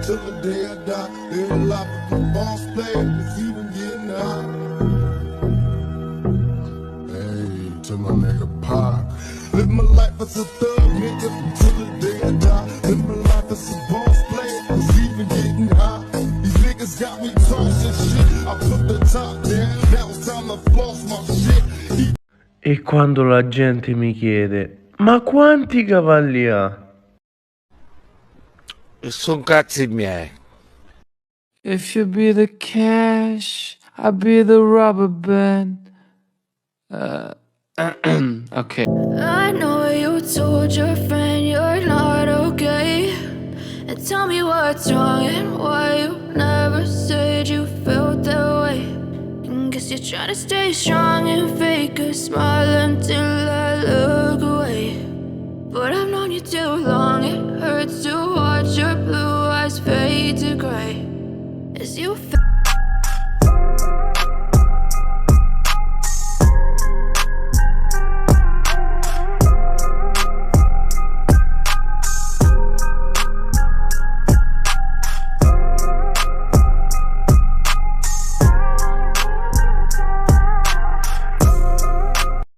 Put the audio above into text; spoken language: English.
till the day I die. Live life of a boss player, it's even getting hot. Hey, to my nigga Pac. Live my life as a thug nigga till the day I die. Live my life as a boss player, it's even getting hot. These niggas got me tossing shit. I put the top down, now it's time to floss my shit. E quando la gente mi chiede, ma quanti cavalli ha? Sono cazzi miei. If you be the cash, I'll be the rubber band. Okay. I know you told your friend you're not okay, and tell me what's wrong and why you never said you felt that way. And guess you're trying to stay strong and fake a smile until I look away. But I've known you too long, it hurts to watch your blue eyes fade to gray as you